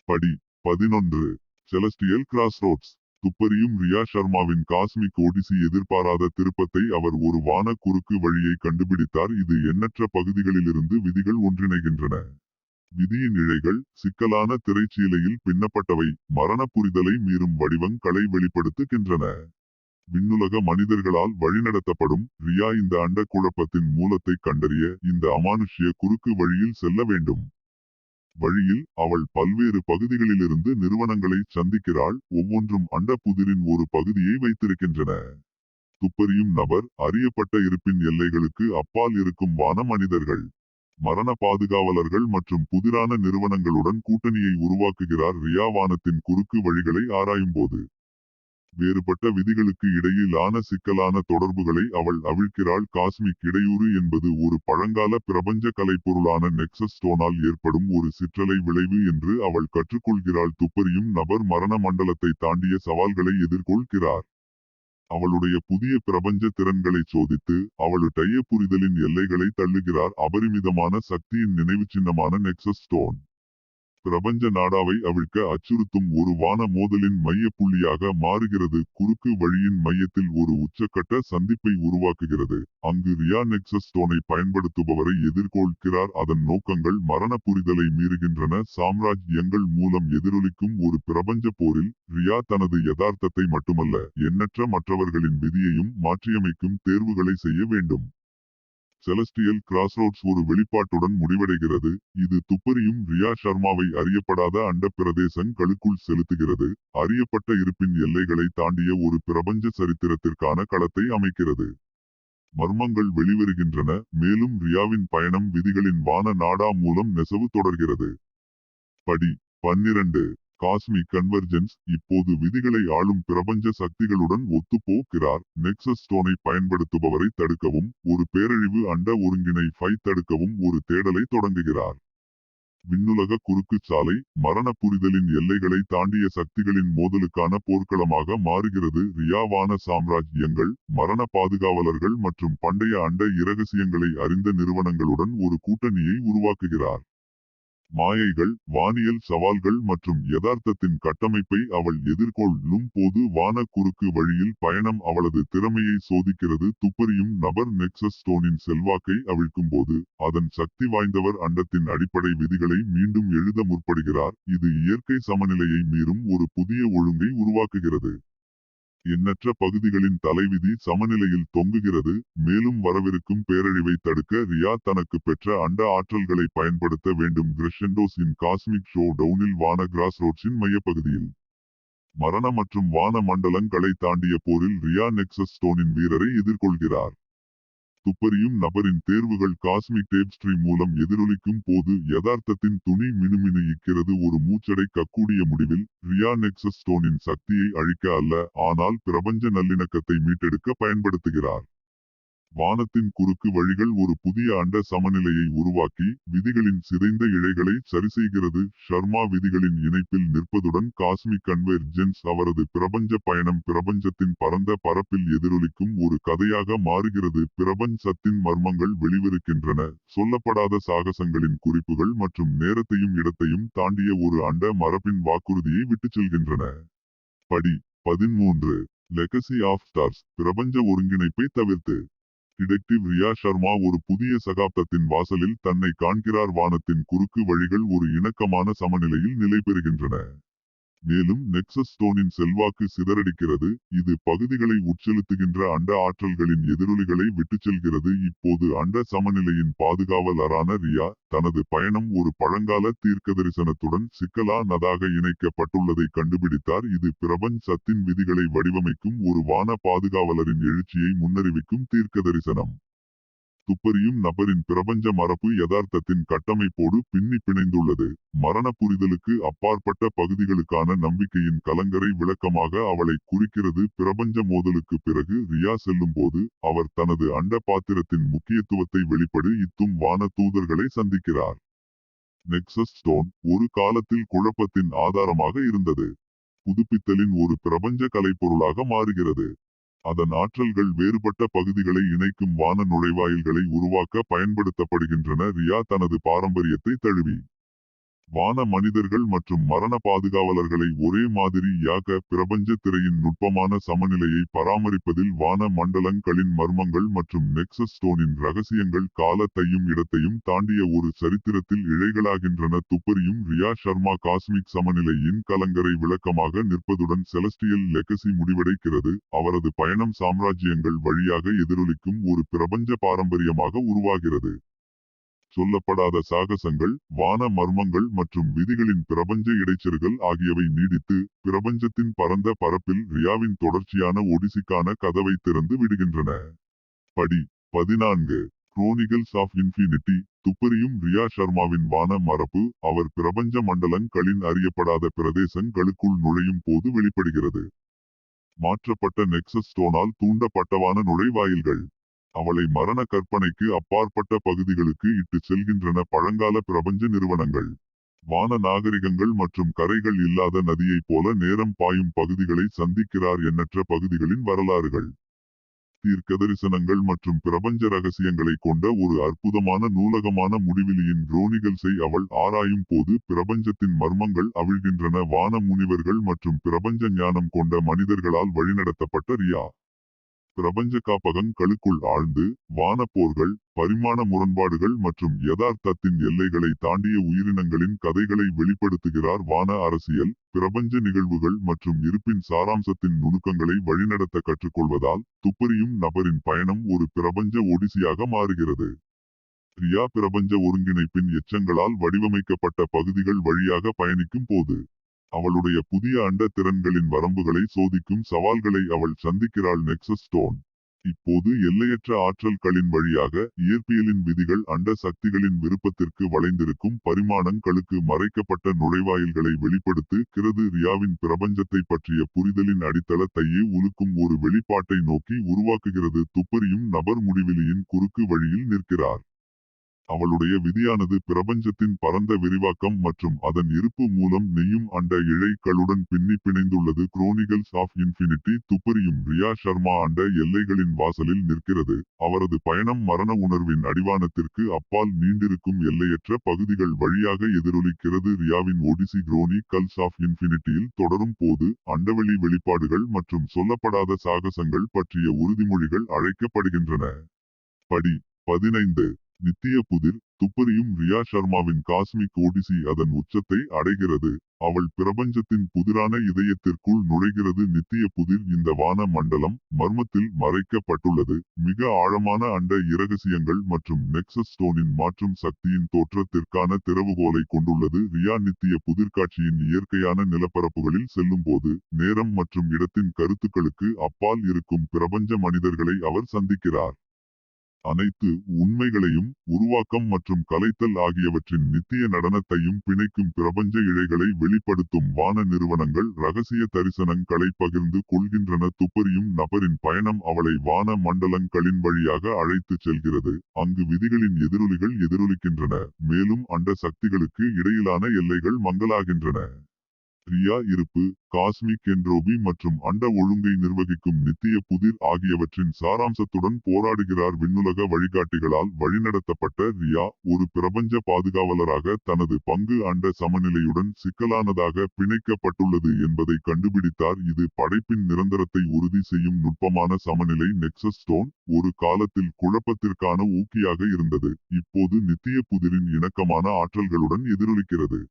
படி 11. செலஸ்டியல் கிராஸ்ரோட்ஸ். துப்பறியும் ரியா சர்மாவின் காஸ்மிக் ஓடிசி எதிர்பாராத திருப்பத்தை அவர் ஒரு வான குறுக்கு வழியை கண்டுபிடித்தார். இது எண்ணற்ற பகுதிகளிலிருந்து விதிகள் ஒன்றிணைகின்றன. விதியின் இழைகள் சிக்கலான திரைச்சீலையில் பின்னப்பட்டவை, மரண புரிதலை மீறும் வடிவங்களை வெளிப்படுத்துகின்றன. விண்ணுலக மனிதர்களால் வழிநடத்தப்படும் ரியா இந்த அண்ட குழப்பத்தின் மூலத்தை கண்டறிய இந்த அமானுஷ்ய குறுக்கு வழியில் செல்ல வேண்டும். வழியில் அவள் பல்வேறு பகுதிகளிலிருந்து நிறுவனங்களை சந்திக்கிறாள், ஒவ்வொன்றும் அண்ட புதிரின் ஒரு பகுதியை வைத்திருக்கின்றன. துப்பறியும் நபர் அறியப்பட்ட இருப்பின் எல்லைகளுக்கு அப்பால் இருக்கும் வான மனிதர்கள், மரண பாதுகாவலர்கள் மற்றும் புதிரான நிறுவனங்களுடன் கூட்டணியை உருவாக்குகிறார். ரியா வானத்தின் குறுக்கு வழிகளை ஆராயும்போது வேறுபட்ட விதிகளுக்கு இடையிலான சிக்கலான தொடர்புகளை அவள் அவிழ்க்கிறாள். காஸ்மிக் இடையூறு என்பது ஒரு பழங்கால பிரபஞ்ச கலைப்பொருளான நெக்சஸ் ஸ்டோனால் ஏற்படும் ஒரு சிற்றலை விளைவு என்று அவள் கற்றுக்கொள்கிறாள். துப்பறியும் நபர் மரண மண்டலத்தை தாண்டிய சவால்களை எதிர்கொள்கிறார். அவளுடைய புதிய பிரபஞ்ச திறன்களை சோதித்து அவளுடைய புரிதலின் எல்லைகளை தள்ளுகிறார். அபரிமிதமான சக்தியின் நினைவு சின்னமான நெக்சஸ் ஸ்டோன் பிரபஞ்ச நாடாவை அவிழ்க்க அச்சுறுத்தும் ஒரு வான மோதலின் மைய புள்ளியாக மாறுகிறது. குறுக்கு வழியின் மையத்தில் ஒரு உச்சக்கட்ட சந்திப்பை உருவாக்குகிறது. அங்கு ரியா நெக்சஸ் ஸ்டோனை பயன்படுத்துபவரை எதிர்கொள்கிறார். அதன் நோக்கங்கள் மரண புரிதலை மீறுகின்றன. சாம்ராஜ்யங்கள் மூலம் எதிரொலிக்கும் ஒரு பிரபஞ்ச போரில் ரியா தனது யதார்த்தத்தை மட்டுமல்ல, எண்ணற்ற மற்றவர்களின் விதியையும் மாற்றியமைக்கும் தேர்வுகளை செய்ய வேண்டும். செலஸ்டியல் கிராஸ்ரோட்ஸ் ஒரு வெளிப்பாட்டுடன் முடிவடைகிறது. இது துப்பறியும் ரியா சர்மாவை அறியப்படாத அண்ட பிரதேசங்களுக்குள் செலுத்துகிறது. அறியப்பட்ட இருப்பின் எல்லைகளை தாண்டிய ஒரு பிரபஞ்ச சரித்திரத்திற்கான களத்தை அமைக்கிறது. மர்மங்கள் வெளிவருகின்றன, மேலும் ரியாவின் பயணம் விதிகளின் வான நாடா மூலம் நெசவு தொடர்கிறது. படி 12. Cosmic convergence. இப்போது விதிகளை ஆளும் பிரபஞ்ச சக்திகளுடன் ஒத்துப்போகிறார். நெக்சஸ் ஸ்டோனை பயன்படுத்துபவரை தடுக்கவும், ஒரு பேரழிவு அண்ட ஒருங்கிணைப்பை தடுக்கவும் ஒரு தேடலை தொடங்குகிறார். விண்ணுலக குறுக்குச் சாலை மரண புரிதலின் எல்லைகளை தாண்டிய சக்திகளின் மோதலுக்கான போர்க்களமாக மாறுகிறது. ரியா வான சாம்ராஜ்யங்கள், மரண பாதுகாவலர்கள் மற்றும் பண்டைய அண்ட இரகசியங்களை அறிந்த நிறுவனங்களுடன் ஒரு கூட்டணியை உருவாக்குகிறார். மாயைகள், வானியல் சவால்கள் மற்றும் யதார்த்தத்தின் கட்டமைப்பை அவள் எதிர்கொள்ளும் போது வான குறுக்கு வழியில் பயணம் அவளது திறமையை சோதிக்கிறது. துப்பறியும் நபர் நெக்சஸ் ஸ்டோனின் செல்வாக்கை அவிழ்க்கும்போது அதன் சக்தி வாய்ந்தவர் அண்டத்தின் அடிப்படை விதிகளை மீண்டும் எழுத முற்படுகிறார். இது இயற்கை சமநிலையை மீறும் ஒரு புதிய ஒழுங்கை உருவாக்குகிறது. எண்ணற்ற பகுதிகளின் தலைவிதி சமநிலையில் தொங்குகிறது. மேலும் வரவிருக்கும் பேரழிவை தடுக்க ரியா தனக்கு பெற்ற அண்ட ஆற்றல்களை பயன்படுத்த வேண்டும். கிரெஷெண்டோஸ் இன் காஸ்மிக் ஷோ டவுனில் வான கிராஸ்ரோட்ஸின் மையப்பகுதியில் மரண மற்றும் வான மண்டலங்களை தாண்டிய போரில் ரியா நெக்சஸ் ஸ்டோனின் வீரரை எதிர்கொள்கிறார். துப்பறியும் நபரின் தேர்வுகள் காஸ்மிக் டேப்ஸ்ட்ரீ மூலம் எதிரொலிக்கும் போது யதார்த்தத்தின் துணி மினுமினுக்கிறது. ஒரு மூச்சடைக்கக்கூடிய முடிவில் ரியா நெக்சஸ் ஸ்டோனின் சக்தியை அழிக்க அல்ல, ஆனால் பிரபஞ்ச நல்லிணக்கத்தை மீட்டெடுக்க பயன்படுத்துகிறார். வானத்தின் குறுக்கு வழிகள் ஒரு புதிய அண்ட சமநிலையை உருவாக்கி விதிகளின் சிதைந்த இழைகளை சரிசெய்கிறது. ஷர்மா விதிகளின் இணைப்பில் நிற்பதுடன் காஸ்மிக் கன்வெர்ஜென்ஸ் அவரது பிரபஞ்ச பயணம் பிரபஞ்சத்தின் பரந்த பரப்பில் எதிரொலிக்கும் ஒரு கதையாக மாறுகிறது. பிரபஞ்சத்தின் மர்மங்கள் வெளிவருகின்றன, சொல்லப்படாத சாகசங்களின் குறிப்புகள் மற்றும் நேரத்தையும் இடத்தையும் தாண்டிய ஒரு அண்ட மரபின் வாக்குறுதியை விட்டுச் செல்கின்றன. படி 13. Legacy of stars. பிரபஞ்ச ஒருங்கிணைப்பை தவிர்த்து டிடெக்டிவ் ரியா சர்மா ஒரு புதிய சகாப்தத்தின் வாசலில் தன்னை காண்கிறார். வானத்தின் குறுக்கு வழிகள் ஒரு இணக்கமான சமநிலையில் நிலை பெறுகின்றன. மேலும் நெக்சஸ் ஸ்டோனின் செல்வாக்கு சிதறடிக்கிறது. இது பகுதிகளை உட்செலுத்துகின்ற அண்ட ஆற்றல்களின் எதிரொலிகளை விட்டுச் செல்கிறது. இப்போது அண்ட சமநிலையின் பாதுகாவலரான ரியா தனது பயணம் ஒரு பழங்கால தீர்க்கதரிசனத்துடன் சிக்கலானதாக இணைக்கப்பட்டுள்ளதை கண்டுபிடித்தார். இது பிரபஞ்சத்தின் விதிகளை வடிவமைக்கும் ஒரு வான பாதுகாவலரின் எழுச்சியை முன்னறிவிக்கும் தீர்க்கதரிசனம். துப்பறியும் நபரின் பிரபஞ்ச மரபு யதார்த்தத்தின் கட்டமைப்போடு பின்னி பிணைந்துள்ளது. மரண புரிதலுக்கு அப்பாற்பட்ட பகுதிகளுக்கான நம்பிக்கையின் கலங்கரை விளக்கமாக அவளை குறிக்கிறது. பிரபஞ்ச மோதலுக்கு பிறகு ரியா செல்லும்போது அவர் தனது அண்ட பாத்திரத்தின் முக்கியத்துவத்தை வெளிப்படுத்தும் வான தூதர்களை சந்திக்கிறார். நெக்சஸ் ஸ்டோன் ஒரு காலத்தில் குழப்பத்தின் ஆதாரமாக இருந்தது. புதுப்பித்தலின் ஒரு பிரபஞ்ச கலைப்பொருளாக மாறுகிறது. அதன் ஆற்றல்கள் வேறுபட்ட பகுதிகளை இணைக்கும் வான நுழைவாயில்களை உருவாக்க பயன்படுத்தப்படுகின்றன. ரியா தனது பாரம்பரியத்தை தழுவி வான மனிதர்கள் மற்றும் மரண பாதுகாவலர்களை ஒரே மாதிரியாக பிரபஞ்ச திரையின் நுட்பமான சமநிலையை பராமரிப்பதில் வான மண்டலங்களின் மர்மங்கள் மற்றும் நெக்சஸ் ஸ்டோனின் ரகசியங்கள் காலத்தையும் இடத்தையும் தாண்டிய ஒரு சரித்திரத்தில் இழைகளாகின்றன. துப்பறியும் ரியா சர்மா காஸ்மிக் சமநிலையின் கலங்கரை விளக்கமாக நிற்பதுடன் செலஸ்டியல் லெகசி முடிவடைகிறது. அவரது பயணம் சாம்ராஜ்யங்கள் வழியாக எதிரொலிக்கும் ஒரு பிரபஞ்ச பாரம்பரியமாக உருவாகிறது. சொல்லப்படாத சாகசங்கள், வான மர்மங்கள் மற்றும் விதிகளின் பிரபஞ்ச இடைச்செருகல் ஆகியவை நீடித்து, பிரபஞ்சத்தின் பரந்த பரப்பில் ரியாவின் தொடர்ச்சியான ஒடிசிக்கான கதவை திறந்து விடுகின்றன. படி 14 குரோனிகல்ஸ் ஆஃப் இன்ஃபினிட்டி. துப்பறியும் ரியா சர்மாவின் வான மரபு அவர் பிரபஞ்ச மண்டலங்களின் அறியப்படாத பிரதேசங்களுக்குள் நுழையும் போது வெளிப்படுகிறது. மாற்றப்பட்ட நெக்சஸ் ஸ்டோனால் தூண்டப்பட்டவான நுழைவாயில்கள் அவளை மரண கற்பனைக்கு அப்பாற்பட்ட பகுதிகளுக்கு இட்டுச் செல்கின்றன. பழங்கால பிரபஞ்ச நிறுவனங்கள், வான நாகரிகங்கள் மற்றும் கரைகள் இல்லாத நதியைப் போல நேரம் பாயும் பகுதிகளை சந்திக்கிறார். எண்ணற்ற பகுதிகளின் வரலாறுகள், தீர்க்கதரிசனங்கள் மற்றும் பிரபஞ்ச ரகசியங்களை கொண்ட ஒரு அற்புதமான நூலகமான முடிவிலியின் குரோனிகல்ஸை அவள் ஆராயும் போது பிரபஞ்சத்தின் மர்மங்கள் அவிழ்கின்றன. வான முனிவர்கள் மற்றும் பிரபஞ்ச ஞானம் கொண்ட மனிதர்களால் வழிநடத்தப்பட்ட ரியா பிரபஞ்ச காப்பகங்களுக்குள் ஆழ்ந்து, வானப்போர்கள், பரிமாண முரண்பாடுகள் மற்றும் யதார்த்தத்தின் எல்லைகளை தாண்டிய உயிரினங்களின் கதைகளை வெளிப்படுத்துகிறார். வான அரசியல், பிரபஞ்ச நிகழ்வுகள் மற்றும் இருப்பின் சாராம்சத்தின் நுணுக்கங்களை வழிநடத்த கற்றுக்கொள்வதால் துப்பறியும் நபரின் பயணம் ஒரு பிரபஞ்ச ஒடிசியாக மாறுகிறது. ரியா பிரபஞ்ச ஒருங்கிணைப்பின் எச்சங்களால் வடிவமைக்கப்பட்ட பகுதிகள் வழியாக பயணிக்கும் போது அவளுடைய புதிய அண்ட திறன்களின் வரம்புகளை சோதிக்கும் சவால்களை அவள் சந்திக்கிறாள். நெக்சஸ் ஸ்டோன் இப்போது எல்லையற்ற ஆற்றல்களின் வழியாக இயற்பியலின் விதிகள் அண்ட சக்திகளின் விருப்பத்திற்கு வளைந்திருக்கும் பரிமாணங்களுக்கு மறைக்கப்பட்ட நுழைவாயில்களை வெளிப்படுத்துகிறது. ரியாவின் பிரபஞ்சத்தை பற்றிய புரிதலின் அடித்தளத்தையே உலுக்கும் ஒரு வெளிப்பாட்டை நோக்கி உருவாக்குகிறது. துப்பறியும் நபர் முடிவிலியின் குறுக்கு வழியில் நிற்கிறார். அவளுடைய விதியானது பிரபஞ்சத்தின் பரந்த விரிவாக்கம் மற்றும் அதன் இருப்பு மூலம் நெய்யும் அண்ட இழைகளுடன் பின்னி பிணைந்துள்ளது. குரோனிகல்ஸ் ஆஃப் இன்ஃபினிட்டி. துப்பறியும் ரியா சர்மா அண்ட எல்லைகளின் வாசலில் நிற்கிறது. அவரது பயணம் மரண உணர்வின் அடிவானத்திற்கு அப்பால் நீண்டிருக்கும் எல்லையற்ற பகுதிகள் வழியாக எதிரொலிக்கிறது. ரியாவின் ஒடிசி குரோனிகல்ஸ் ஆஃப் இன்ஃபினிட்டியில் தொடரும் போது அண்டவெளி வெளிப்பாடுகள் மற்றும் சொல்லப்படாத சாகசங்கள் பற்றிய உறுதிமொழிகள் அழைக்கப்படுகின்றன. படி 15 நித்திய புதிர். துப்பறியும் ரியா சர்மாவின் காஸ்மிக் ஓடிசி அதன் உச்சத்தை அடைகிறது. அவள் பிரபஞ்சத்தின் புதிரான இதயத்திற்குள் நுழைகிறது. நித்திய புதிர் இந்த வான மண்டலம் மர்மத்தில் மறைக்கப்பட்டுள்ளது. மிக ஆழமான அண்ட இரகசியங்கள் மற்றும் நெக்சஸ் ஸ்டோனின் மாற்றும் சக்தியின் தோற்றத்திற்கான திறவுகோலை கொண்டுள்ளது. ரியா நித்திய புதிர்காட்சியின் இயற்கையான நிலப்பரப்புகளில் செல்லும்போது நேரம் மற்றும் இடத்தின் கருத்துக்களுக்கு அப்பால் இருக்கும் பிரபஞ்ச மனிதர்களை அவர் சந்திக்கிறார். அனைத்து உண்மைகளையும் உருவாக்கம் மற்றும் கலைத்தல் ஆகியவற்றின் நித்திய நடனத்தையும் பிணைக்கும் பிரபஞ்ச இழைகளை வெளிப்படுத்தும் வான நிறுவனங்கள் ரகசிய தரிசனங்களை பகிர்ந்து கொள்கின்றன. துப்பறியும் நபரின் பயணம் அவளை வான மண்டலங்களின் வழியாக அழைத்துச் செல்கிறது. அங்கு விதிகளின் எதிரொலிகள் எதிரொலிக்கின்றன, மேலும் அண்ட சக்திகளுக்கு இடையிலான எல்லைகள் மங்கலாகின்றன. ரியா இருப்பு, காஸ்மிக் என்ட்ரோபி மற்றும் அண்ட ஒழுங்கை நிர்வகிக்கும் நித்திய புதிர் ஆகியவற்றின் சாராம்சத்துடன் போராடுகிறார். விண்ணுலக வழிகாட்டிகளால் வழிநடத்தப்பட்ட ரியா ஒரு பிரபஞ்ச பாதுகாவலராக தனது பங்கு அண்ட சமநிலையுடன் சிக்கலானதாக பிணைக்கப்பட்டுள்ளது என்பதை கண்டுபிடித்தார். இது படைப்பின் நிரந்தரத்தை உறுதி செய்யும் நுட்பமான சமநிலை. நெக்சஸ் ஸ்டோன் ஒரு காலத்தில் குழப்பத்திற்கான ஊக்கியாக இருந்தது. இப்போது நித்திய புதிரின் இணக்கமான ஆற்றல்களுடன் எதிரொலிக்கிறது.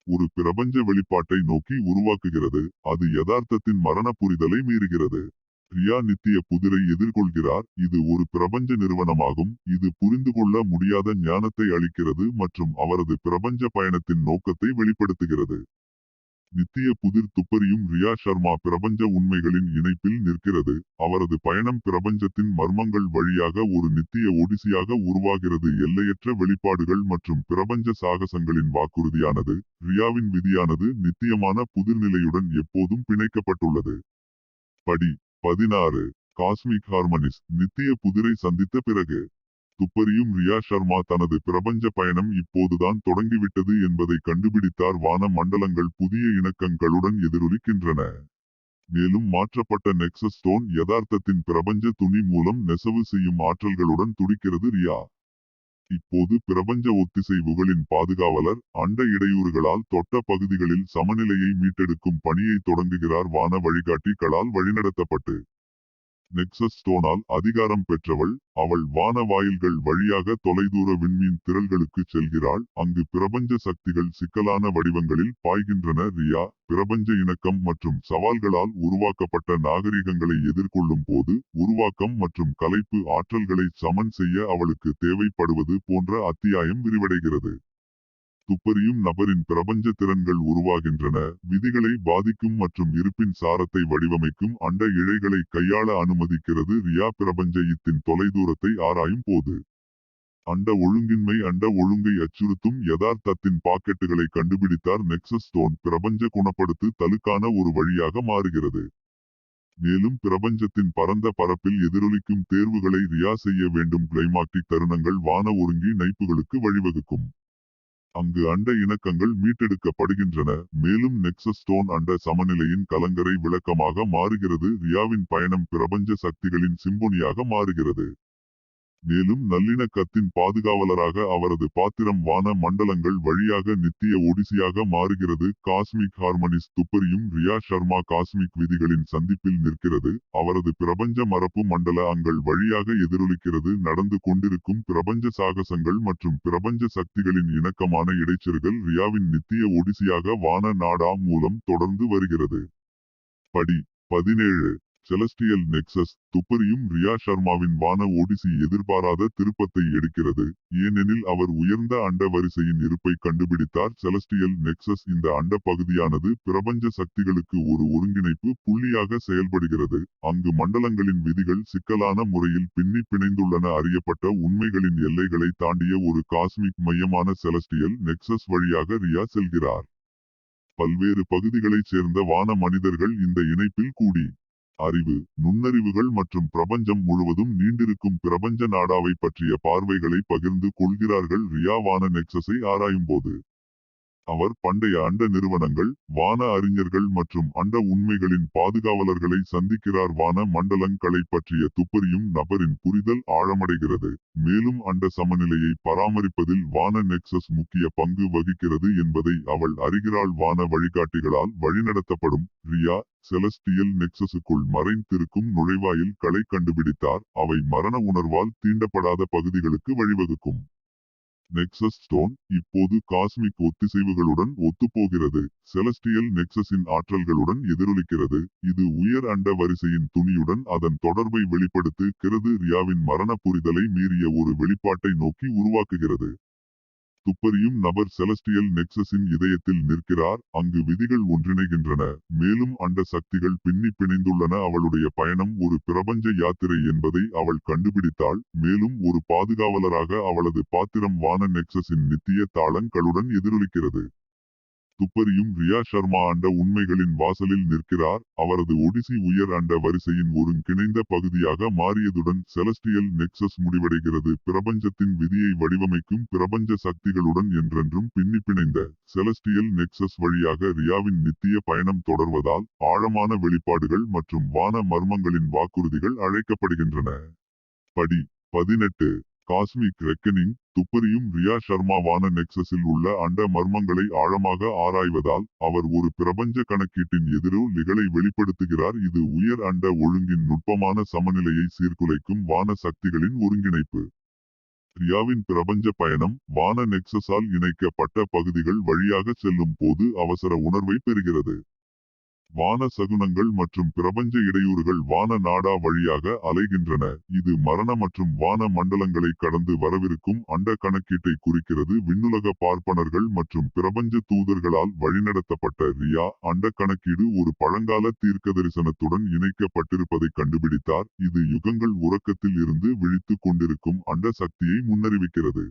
ஒரு பிரபஞ்ச வெளிப்பாட்டை நோக்கி உருவாக்குகிறது. அது யதார்த்தத்தின் மரண புரிதலை மீறுகிறது. ரியா நித்திய புதிரை எதிர்கொள்கிறார். இது ஒரு பிரபஞ்ச நிறுவனமாகும். இது புரிந்துகொள்ள முடியாத ஞானத்தை அளிக்கிறது மற்றும் அவரது பிரபஞ்ச பயணத்தின் நோக்கத்தை வெளிப்படுத்துகிறது. நித்திய புதிர். துப்பறியும் ரியா சர்மா பிரபஞ்ச உண்மைகளின் இணைப்பில் நிற்கிறது. அவரது பயணம் பிரபஞ்சத்தின் மர்மங்கள் வழியாக ஒரு நித்திய ஒடிசியாக உருவாகிறது. எல்லையற்ற வெளிப்பாடுகள் மற்றும் பிரபஞ்ச சாகசங்களின் வாக்குறுதியானது. ரியாவின் விதியானது நித்தியமான புதிர்நிலையுடன் எப்போதும் பிணைக்கப்பட்டுள்ளது. படி 16 காஸ்மிக் ஹார்மனிஸ். நித்திய புதிரை சந்தித்த பிறகு துப்பறியும் ரியா சர்மா தனது பிரபஞ்ச பயணம் இப்போதுதான் தொடங்கிவிட்டது என்பதை கண்டுபிடித்தார். வான மண்டலங்கள் புதிய இணக்கங்களுடன் எதிரொலிக்கின்றன. மேலும் மாற்றப்பட்ட நெக்சஸ் ஸ்டோன் யதார்த்தத்தின் பிரபஞ்ச துணி மூலம் நெசவு செய்யும் ஆற்றல்களுடன் துடிக்கிறது. ரியா இப்போது பிரபஞ்ச ஒத்திசைவுகளின் பாதுகாவலர் அண்ட இடையூறுகளால் தொட்ட பகுதிகளில் சமநிலையை மீட்டெடுக்கும் பணியை தொடங்குகிறார். வான வழிகாட்டி களால் வழிநடத்தப்பட்டு நெக்சஸ் ஸ்டோனால் அதிகாரம் பெற்றவள் அவள் வான வாயில்கள் வழியாக தொலைதூர விண்மீன் திரள்களுக்கு செல்கிறாள். அங்கு பிரபஞ்ச சக்திகள் சிக்கலான வடிவங்களில் பாய்கின்றன. ரியா பிரபஞ்ச இணக்கம் மற்றும் சவால்களால் உருவாக்கப்பட்ட நாகரிகங்களை எதிர்கொள்ளும் போது உருவாக்கம் மற்றும் கலைப்பு ஆற்றல்களை சமன் செய்ய அவளுக்கு தேவைப்படுவது போன்ற அத்தியாயம் விரிவடைகிறது. துப்பறியும் நபரின் பிரபஞ்ச திறன்கள் உருவாகின்றன. விதிகளை பாதிக்கும் மற்றும் இருப்பின் சாரத்தை வடிவமைக்கும் அண்ட இழைகளை கையாள அனுமதிக்கிறது. ரியா பிரபஞ்சத்தின் தொலைதூரத்தை ஆராயும் போது அண்ட ஒழுங்கின்மை அண்ட ஒழுங்கை அச்சுறுத்தும் யதார்த்தத்தின் பாக்கெட்டுகளை கண்டுபிடித்தார். நெக்சஸ் ஸ்டோன் பிரபஞ்ச குணப்படுத்து தலுக்கான ஒரு வழியாக மாறுகிறது. மேலும் பிரபஞ்சத்தின் பரந்த பரப்பில் எதிரொலிக்கும் தேர்வுகளை ரியா செய்ய வேண்டும். கிளைமாக்டிக் தருணங்கள் வான ஒருங்கி நைப்புகளுக்கு வழிவகுக்கும். அங்கு அண்ட இணக்கங்கள் மீட்டெடுக்கப்படுகின்றன. மேலும் நெக்சஸ் ஸ்டோன் அண்ட சமநிலையின் கலங்கரை விளக்கமாக மாறுகிறது. ரியாவின் பயணம் பிரபஞ்ச சக்திகளின் சிம்போனியாக மாறுகிறது. மேலும் நல்லிணக்கத்தின் பாதுகாவலராக அவரது பாத்திரம் வான மண்டலங்கள் வழியாக நித்திய ஒடிசியாக மாறுகிறது. காஸ்மிக் ஹார்மனிஸ் துப்பறியும் ரியா சர்மா காஸ்மிக் விதிகளின் சந்திப்பில் நிற்கிறது. அவரது பிரபஞ்ச மரப்பு மண்டல அங்கள் வழியாக எதிரொலிக்கிறது. நடந்து கொண்டிருக்கும் பிரபஞ்ச சாகசங்கள் மற்றும் பிரபஞ்ச சக்திகளின் இணக்கமான இடைச்செருகல் ரியாவின் நித்திய ஒடிசியாக வான நாடா மூலம் தொடர்ந்து வருகிறது. படி 17 செலஸ்டியல் நெக்சஸ் துப்பறியும் ரியா சர்மாவின் வான ஓடிசி எதிர்பாராத திருப்பத்தை எடுக்கிறது. ஏனெனில் அவர் உயர்ந்த அண்ட வரிசையின் இருப்பை கண்டுபிடித்தார். செலஸ்டியல் நெக்சஸ் இந்த அண்ட பகுதியானது பிரபஞ்ச சக்திகளுக்கு ஒரு ஒருங்கிணைப்பு புள்ளியாக செயல்படுகிறது. அங்கு மண்டலங்களின் விதிகள் சிக்கலான முறையில் பின்னி பிணைந்துள்ளன. அறியப்பட்ட உண்மைகளின் எல்லைகளை தாண்டிய ஒரு காஸ்மிக் மையமான செலஸ்டியல் நெக்சஸ் வழியாக ரியா செல்கிறார். பல்வேறு பகுதிகளைச் சேர்ந்த வான மனிதர்கள் இந்த இணைப்பில் கூடி அறிவு நுண்ணறிவுகள் மற்றும் பிரபஞ்சம் முழுவதும் நீண்டிருக்கும் பிரபஞ்ச நாடாவை பற்றிய பார்வைகளை பகிர்ந்து கொள்கிறார்கள். ரியா வான நெக்சஸை ஆராயும்போது அவர் பண்டைய அண்ட நிறுவனங்கள் வான அறிஞர்கள் மற்றும் அண்ட உண்மைகளின் பாதுகாவலர்களை சந்திக்கிறார். வான மண்டலங்களை பற்றிய துப்பறியும் நபரின் புரிதல் ஆழமடைகிறது. மேலும் அண்ட சமநிலையை பராமரிப்பதில் வான நெக்சஸ் முக்கிய பங்கு வகிக்கிறது என்பதை அவள் அறிகிறாள். வான வழிகாட்டிகளால் வழிநடத்தப்படும் ரியா செலஸ்டியல் நெக்சஸுக்குள் மறைந்திருக்கும் நுழைவாயில் களை கண்டுபிடித்தார். அவை மரண உணர்வால் தீண்டப்படாத பகுதிகளுக்கு வழிவகுக்கும். நெக்சஸ் ஸ்டோன் இப்போது காஸ்மிக் ஒத்திசைவுகளுடன் ஒத்துப்போகிறது. செலஸ்டியல் நெக்சஸின் ஆற்றல்களுடன் எதிரொலிக்கிறது. இது உயர் அண்ட வரிசையின் துணியுடன் அதன் தொடர்பை வெளிப்படுத்துகிறது. ரியாவின் மரண புரிதலை மீறிய ஒரு வெளிப்பாட்டை நோக்கி உருவாக்குகிறது. துப்பறியும் நபர் செலஸ்டியல் நெக்சஸின் இதயத்தில் நிற்கிறார். அங்கு விதிகள் ஒன்றிணைகின்றன. மேலும் அண்ட சக்திகள் பின்னி பிணைந்துள்ளன. அவளுடைய பயணம் ஒரு பிரபஞ்ச யாத்திரை என்பதை அவள் கண்டுபிடித்தாள். மேலும் ஒரு பாதுகாவலராக அவளது பாத்திரம் வான நெக்சஸின் நித்திய தாளங்களுடன் எதிரொலிக்கிறது. துப்பறியும் ரியா சர்மா அண்ட உண்மைகளின் வாசலில் நிற்கிறார். அவரது ஒடிசி உயர் அண்ட வரிசையின் ஒருங்கிணைந்த பகுதியாக மாறியதுடன் செலஸ்டியல் நெக்சஸ் முடிவடைகிறது. பிரபஞ்சத்தின் விதியை வடிவமைக்கும் பிரபஞ்ச சக்திகளுடன் என்றென்றும் பின்னி பிணைந்த செலஸ்டியல் நெக்சஸ் வழியாக ரியாவின் நித்திய பயணம் தொடர்வதால் ஆழமான வெளிப்பாடுகள் மற்றும் வான மர்மங்களின் வாக்குறுதிகள் அழைக்கப்படுகின்றன. படி 18 காஸ்மிக் ரெக்கனிங் துப்பறியும் ரியா சர்மா வான நெக்சஸில் உள்ள அண்ட மர்மங்களை ஆழமாக ஆராய்வதால் அவர் ஒரு பிரபஞ்ச கணக்கீட்டின் எதிரொலிகளை வெளிப்படுத்துகிறார். இது உயர் அண்ட ஒழுங்கின் நுட்பமான சமநிலையை சீர்குலைக்கும் வான சக்திகளின் ஒருங்கிணைப்பு. ரியாவின் பிரபஞ்ச பயணம் வான நெக்சஸால் இணைக்கப்பட்ட பகுதிகள் வழியாக செல்லும் போது அவசர உணர்வை பெறுகிறது. வான சகுனங்கள் மற்றும் பிரபஞ்ச இடையூறுகள் வான நாடா வழியாக அலைகின்றன. இது மரண மற்றும் வான மண்டலங்களை கடந்து வரவிருக்கும் அண்ட கணக்கீட்டை குறிக்கிறது. விண்ணுலக பார்ப்பனர்கள் மற்றும் பிரபஞ்ச தூதர்களால் வழிநடத்தப்பட்ட ரியா அண்ட கணக்கீடு ஒரு பழங்கால தீர்க்கதரிசனத்துடன் இணைக்கப்பட்டிருப்பதை கண்டுபிடித்தார். இது யுகங்கள் உறக்கத்தில் இருந்து விழித்து கொண்டிருக்கும் அண்ட சக்தியை முன்னறிவிக்கிறது.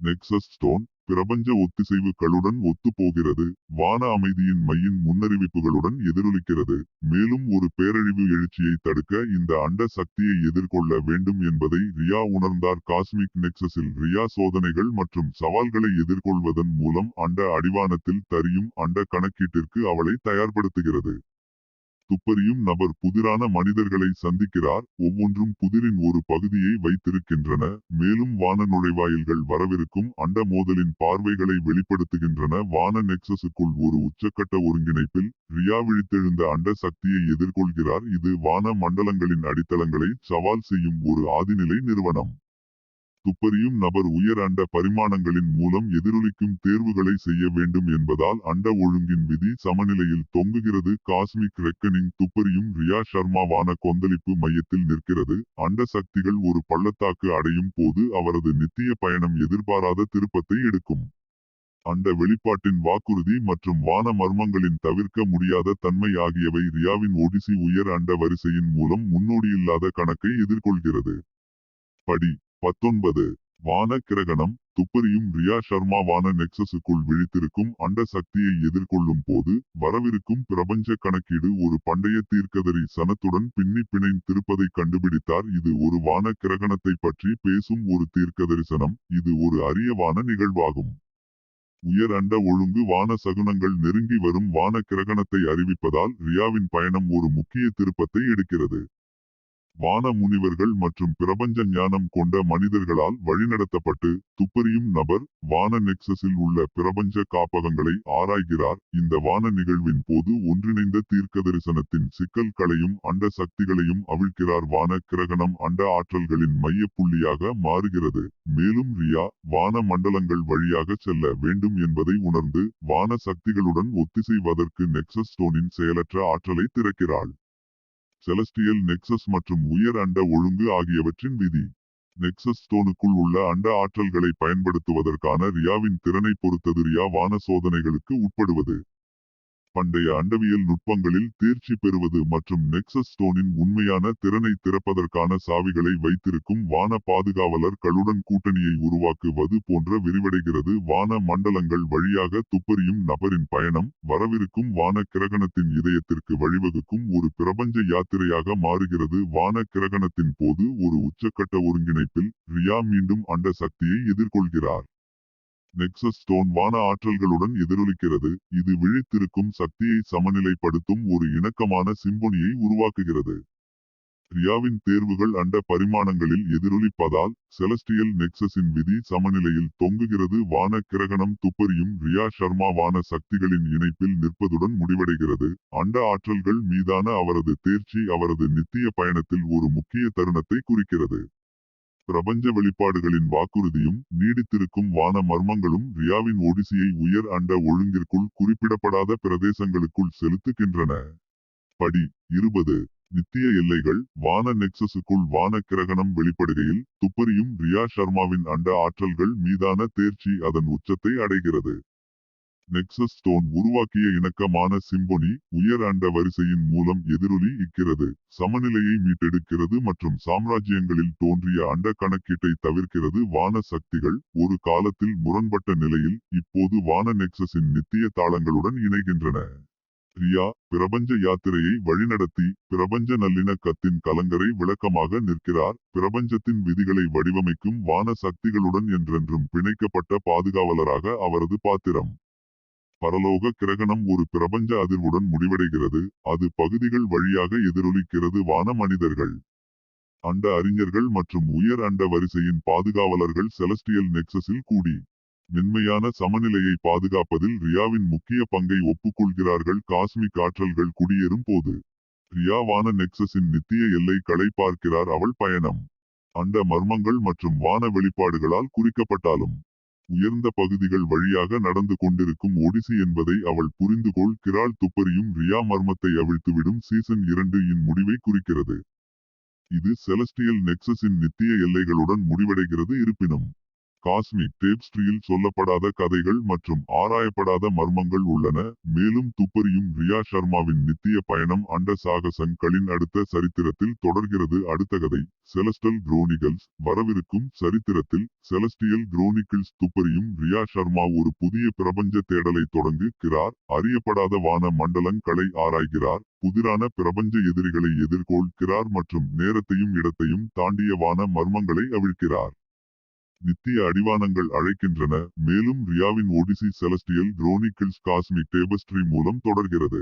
நெக்சஸ் ஸ்டோன் பிரபஞ்ச ஒத்திசைவுகளுடன் ஒத்துப்போகிறது. வான அமைதியின் மையின் முன்னறிவிப்புகளுடன் எதிரொலிக்கிறது. மேலும் ஒரு பேரழிவு எழுச்சியை தடுக்க இந்த அண்ட சக்தியை எதிர்கொள்ள வேண்டும் என்பதை ரியா உணர்ந்தார். காஸ்மிக் நெக்சஸில் ரியா சோதனைகள் மற்றும் சவால்களை எதிர்கொள்வதன் மூலம் அண்ட அடிவானத்தில் தரியும் அண்ட கணக்கீட்டிற்கு அவளை தயார்படுத்துகிறது. துப்பறியும் நபர் புதிரான மனிதர்களை சந்திக்கிறார், ஒவ்வொன்றும் புதிரின் ஒரு பகுதியை வைத்திருக்கின்றன, மேலும் வான நுழைவாயில்கள் வரவிருக்கும் அண்ட மோதலின் பார்வைகளை வெளிப்படுத்துகின்றன. வான நெக்சஸுக்குள் ஒரு உச்சக்கட்ட ஒருங்கிணைப்பில் ரியா விழித்தெழுந்த அண்ட சக்தியை எதிர்கொள்கிறார். இது வான மண்டலங்களின் அடித்தளங்களை சவால் செய்யும் ஒரு ஆதிநிலை நிறுவனம். துப்பறியும் நபர் உயர் அண்ட பரிமாணங்களின் மூலம் எதிரொலிக்கும் தேர்வுகளை செய்ய வேண்டும் என்பதால் அண்ட ஒழுங்கின் விதி சமநிலையில் தொங்குகிறது. காஸ்மிக் ரெக்கனிங் துப்பறியும் ரியா ஷர்மா வான கொந்தளிப்பு மையத்தில் நிற்கிறது. அண்ட சக்திகள் ஒரு பள்ளத்தாக்கு அடையும் போது அவரது நித்திய பயணம் எதிர்பாராத திருப்பத்தை எடுக்கும். அண்ட வெளிப்பாட்டின் வாக்குறுதி மற்றும் வான மர்மங்களின் தவிர்க்க முடியாத தன்மை ஆகியவை ரியாவின் ஒடிசி உயர் அண்ட வரிசையின் மூலம் முன்னோடியில்லாத கணக்கை எதிர்கொள்கிறது. படி 19. வான கிரகணம் துப்பறியும் ரியா ஷர்மா வான நெக்சஸுக்குள் விழித்திருக்கும் அண்ட சக்தியை எதிர்கொள்ளும் போது வரவிருக்கும் பிரபஞ்ச கணக்கீடு ஒரு பண்டைய தீர்க்கதரி சனத்துடன் பின்னி பிணைந்திருப்பதை கண்டுபிடித்தார். இது ஒரு வான கிரகணத்தை பற்றி பேசும் ஒரு தீர்க்கதரிசனம். இது ஒரு அரிய வான நிகழ்வாகும். உயர் அண்ட ஒழுங்கு வான சகுனங்கள் நெருங்கி வரும் வான கிரகணத்தை அறிவிப்பதால் ரியாவின் பயணம் ஒரு முக்கிய திருப்பத்தை எடுக்கிறது. வான முனிவர்கள் மற்றும் பிரபஞ்ச ஞானம் கொண்ட மனிதர்களால் வழிநடத்தப்பட்டு துப்பறியும் நபர் வான நெக்சஸில் உள்ள பிரபஞ்ச காப்பகங்களை ஆராய்கிறார். இந்த வான நிகழ்வின் போது ஒன்றிணைந்த தீர்க்கதரிசனத்தின் சிக்கல்களையும் அண்ட சக்திகளையும் அவிழ்க்கிறார். வான கிரகணம் அண்ட ஆற்றல்களின் மைய புள்ளியாக மாறுகிறது, மேலும் ரியா வான மண்டலங்கள் வழியாக செல்ல வேண்டும் என்பதை உணர்ந்து வான சக்திகளுடன் ஒத்திசைவதற்கு நெக்சஸ் ஸ்டோனின் செயலற்ற ஆற்றலை திறக்கிறாள். செலஸ்டியல் நெக்சஸ் மற்றும் உயர் அண்ட ஒழுங்கு ஆகியவற்றின் விதி. நெக்சஸ் ஸ்டோனுக்குள் உள்ள அண்ட ஆற்றல்களை பயன்படுத்துவதற்கான ரியாவின் திறனை பொறுத்தது ரியா வான சோதனைகளுக்கு உட்படுவது, பண்டைய அண்டவியல் நுட்பங்களில் தேர்ச்சி பெறுவது மற்றும் நெக்சஸ் ஸ்டோனின் உண்மையான திறனை திறப்பதற்கான சாவிகளை வைத்திருக்கும் வான பாதுகாவலர்களுடன் கூட்டணியை உருவாக்குவது போன்ற விரிவடைகிறது. வான மண்டலங்கள் வழியாக துப்பறியும் நபரின் பயணம் வரவிருக்கும் வான கிரகணத்தின் இதயத்திற்கு வழிவகுக்கும் ஒரு பிரபஞ்ச யாத்திரையாக மாறுகிறது. வான கிரகணத்தின் போது ஒரு உச்சக்கட்ட ஒருங்கிணைப்பில் ரியா மீண்டும் அண்ட சக்தியை எதிர்கொள்கிறார். நெக்சஸ் ஸ்டோன் வான ஆற்றல்களுடன் எதிரொலிக்கிறது, இது விழித்திருக்கும் சக்தியை சமநிலைப்படுத்தும் ஒரு இணக்கமான சிம்பொனியை உருவாக்குகிறது. ரியாவின் தேர்வுகள் அண்ட பரிமாணங்களில் எதிரொலிப்பதால் செலஸ்டியல் நெக்சஸின் விதி சமநிலையில் தொங்குகிறது. வான கிரகணம் துப்பறியும் ரியா ஷர்மா வான சக்திகளின் இணைப்பில் நிற்பதுடன் முடிவடைகிறது. அண்ட ஆற்றல்கள் மீதான அவரது தேர்ச்சி அவரது நித்திய பயணத்தில் ஒரு முக்கிய தருணத்தை குறிக்கிறது. பிரபஞ்ச வெளிப்பாடுகளின் வாக்குறுதியும் நீடித்திருக்கும் வான மர்மங்களும் ரியாவின் ஒடிசியை உயர் அண்ட ஒழுங்கிற்குள் குறிப்பிடப்படாத பிரதேசங்களுக்குள் செலுத்துகின்றன. படி 20. நித்திய எல்லைகள் வான நெக்சஸுக்குள் வான கிரகணம் வெளிப்படுகையில் துப்பறியும் ரியா ஷர்மாவின் அண்ட ஆற்றல்கள் மீதான தேர்ச்சி அதன் உச்சத்தை அடைகிறது. நெக்சஸ் ஸ்டோன் உருவாக்கிய இணக்கமான சிம்பொனி உயர் அண்ட வரிசையின் மூலம் எதிரொலி இக்கிறது, சமநிலையை மீட்டெடுக்கிறது மற்றும் சாம்ராஜ்யங்களில் தோன்றிய அண்ட கணக்கீட்டை தவிர்க்கிறது. வான சக்திகள் ஒரு காலத்தில் முரண்பட்ட நிலையில் இப்போது வான நெக்சஸின் நித்திய தாளங்களுடன் இணைகின்றன. ரியா பிரபஞ்ச யாத்திரையை வழிநடத்தி பிரபஞ்ச நல்லிணக்கத்தின் கலங்கரை விளக்கமாக நிற்கிறார். பிரபஞ்சத்தின் விதிகளை வடிவமைக்கும் வான சக்திகளுடன் என்றென்றும் பிணைக்கப்பட்ட பாதுகாவலராக அவரது பாத்திரம். பரலோக கிரகணம் ஒரு பிரபஞ்ச அதிர்வுடன் முடிவடைகிறது, அது பகுதிகள் வழியாக எதிரொலிக்கிறது. வான மனிதர்கள், அண்ட அறிஞர்கள் மற்றும் உயர் அண்ட வரிசையின் பாதுகாவலர்கள் செலஸ்டியல் நெக்சஸில் கூடி மென்மையான சமநிலையை பாதுகாப்பதில் ரியாவின் முக்கிய பங்கை ஒப்புக்கொள்கிறார்கள். காஸ்மிக் ஆற்றல்கள் குடியேறும் போது ரியா வான நெக்சஸின் நித்திய எல்லைகளை பார்க்கிறார். அவள் பயணம் அண்ட மர்மங்கள் மற்றும் வான வெளிப்பாடுகளால் குறிக்கப்பட்டாலும் உயர்ந்த பகுதிகள் வழியாக நடந்து கொண்டிருக்கும் ஒடிசி என்பதை அவள் புரிந்து கொள்கிறாள். துப்பறியும் ரியா மர்மத்தை அவிழ்த்துவிடும் சீசன் 2 இன் முடிவை குறிக்கிறது. இது செலஸ்டியல் நெக்சஸின் நித்திய எல்லைகளுடன் முடிவடைகிறது. இருப்பினும் காஸ்மிக் டேப்ஸ்ட்ரியில் சொல்லப்படாத கதைகள் மற்றும் ஆராயப்படாத மர்மங்கள் உள்ளன. மேலும் துப்பறியும் ரியா ஷர்மாவின் நித்திய பயணம் அண்ட சாகசங்களின் அடுத்த சரித்திரத்தில் தொடர்கிறது. அடுத்த கதை செலஸ்டல் குரோனிகல்ஸ். வரவிருக்கும் சரித்திரத்தில் செலஸ்டியல் குரோனிக்கிள்ஸ் துப்பறியும் ரியா ஷர்மா ஒரு புதிய பிரபஞ்ச தேடலை தொடங்குகிறார். அறியப்படாத வான மண்டலங்களை ஆராய்கிறார், புதிரான பிரபஞ்ச எதிரிகளை எதிர்கொள்கிறார் மற்றும் நேரத்தையும் இடத்தையும் தாண்டிய வான மர்மங்களை அவிழ்க்கிறார். நித்திய அடிவானங்கள் அழைக்கின்றன. மேலும் ரியாவின் ஒடிசி செலஸ்டியல் குரோனிக்கிள்ஸ் காஸ்மிக் டேபஸ்ட்ரி மூலம் தொடர்கிறது.